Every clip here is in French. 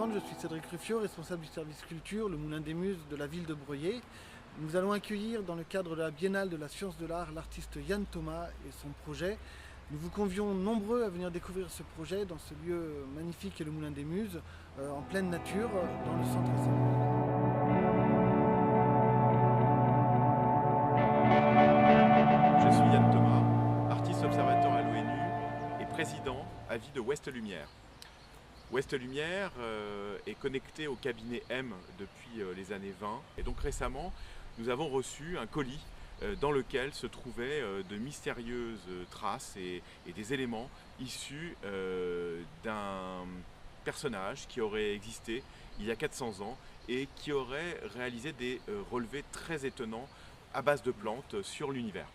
présente, je suis Cédric Ruffiot, responsable du service culture, le Moulin des Muses de la ville de Breuillé. Nous allons accueillir dans le cadre de la Biennale de la science de l'art l'artiste Yann Thomas et son projet. Nous vous convions nombreux à venir découvrir ce projet dans ce lieu magnifique qu'est le Moulin des Muses, en pleine nature, dans le centre Saint-Louis. Je suis Yann Thomas, artiste observateur à l'ONU et président à vie de Ouest Lumière. Ouest Lumière est connecté au cabinet M depuis les années 20 et donc récemment nous avons reçu un colis dans lequel se trouvaient de mystérieuses traces et des éléments issus d'un personnage qui aurait existé il y a 400 ans et qui aurait réalisé des relevés très étonnants à base de plantes sur l'univers.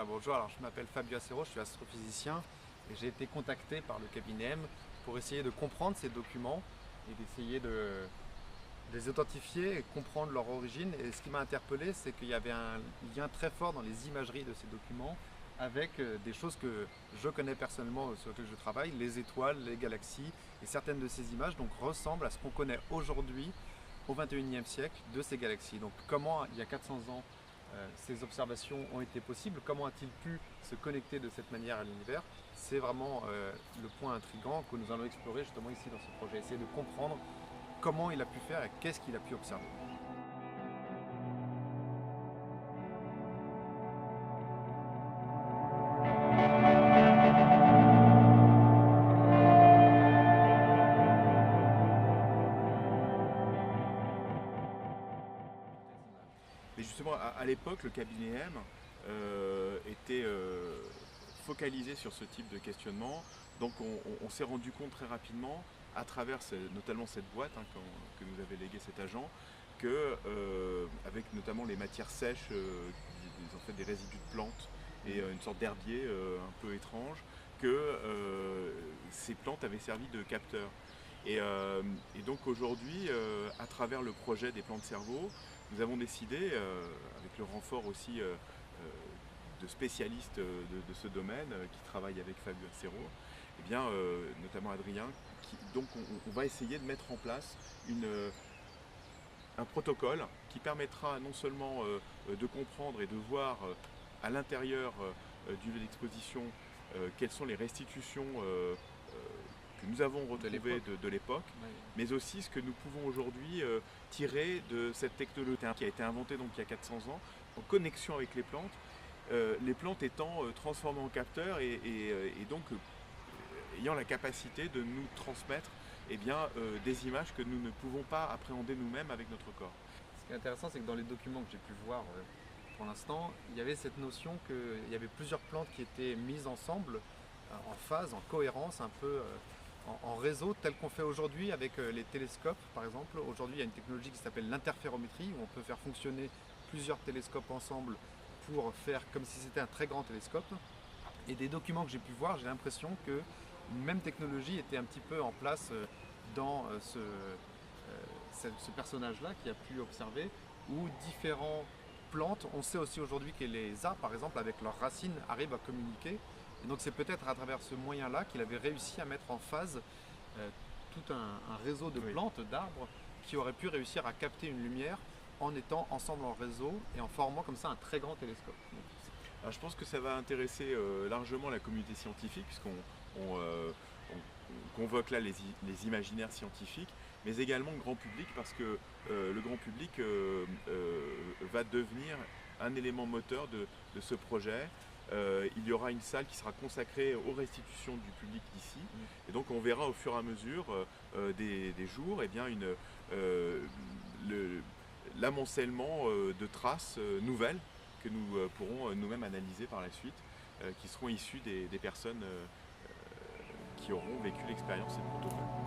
Bonjour, alors je m'appelle Fabio Acero, je suis astrophysicien et j'ai été contacté par le cabinet M pour essayer de comprendre ces documents et d'essayer de les authentifier et comprendre leur origine. Et ce qui m'a interpellé, c'est qu'il y avait un lien très fort dans les imageries de ces documents avec des choses que je connais personnellement, sur lesquelles je travaille, les étoiles, les galaxies, et certaines de ces images donc ressemblent à ce qu'on connaît aujourd'hui au XXIe siècle de ces galaxies. Donc comment, il y a 400 ans, ces observations ont été possibles, comment a-t-il pu se connecter de cette manière à l'univers? C'est vraiment le point intriguant que nous allons explorer justement ici dans ce projet, essayer de comprendre comment il a pu faire et qu'est-ce qu'il a pu observer. Mais justement, à l'époque, le cabinet M était focalisé sur ce type de questionnement. Donc on s'est rendu compte très rapidement, à travers notamment cette boîte que nous avait légué cet agent, que avec notamment les matières sèches, en fait des résidus de plantes et une sorte d'herbier un peu étrange, que ces plantes avaient servi de capteurs. Et donc aujourd'hui, à travers le projet des plans de cerveau, nous avons décidé, avec le renfort aussi de spécialistes de ce domaine qui travaillent avec Fabio Acero, eh bien, notamment Adrien, donc on va essayer de mettre en place un protocole qui permettra non seulement de comprendre et de voir à l'intérieur du lieu d'exposition quelles sont les restitutions que nous avons retrouvées de l'époque, Oui. mais aussi ce que nous pouvons aujourd'hui tirer de cette technologie qui a été inventée donc il y a 400 ans, en connexion avec les plantes étant transformées en capteurs et donc ayant la capacité de nous transmettre des images que nous ne pouvons pas appréhender nous-mêmes avec notre corps. Ce qui est intéressant, c'est que dans les documents que j'ai pu voir pour l'instant, il y avait cette notion qu'il y avait plusieurs plantes qui étaient mises ensemble, en phase, en cohérence, un peu en réseau, tel qu'on fait aujourd'hui avec les télescopes par exemple. Aujourd'hui, il y a une technologie qui s'appelle l'interférométrie, où on peut faire fonctionner plusieurs télescopes ensemble pour faire comme si c'était un très grand télescope. Et des documents que j'ai pu voir, j'ai l'impression que une même technologie était un petit peu en place dans ce personnage-là qui a pu observer, où différentes plantes, on sait aussi aujourd'hui que les arbres par exemple avec leurs racines arrivent à communiquer. Et donc c'est peut-être à travers ce moyen-là qu'il avait réussi à mettre en phase tout un réseau de plantes, d'arbres, qui auraient pu réussir à capter une lumière en étant ensemble en réseau et en formant comme ça un très grand télescope. Alors, je pense que ça va intéresser largement la communauté scientifique, puisqu'on convoque là les imaginaires scientifiques, mais également le grand public, parce que le grand public va devenir un élément moteur de ce projet. Il y aura une salle qui sera consacrée aux restitutions du public d'ici, et donc on verra au fur et à mesure des jours l'amoncellement de traces nouvelles que nous pourrons nous-mêmes analyser par la suite, qui seront issues des personnes qui auront vécu l'expérience et le protocole.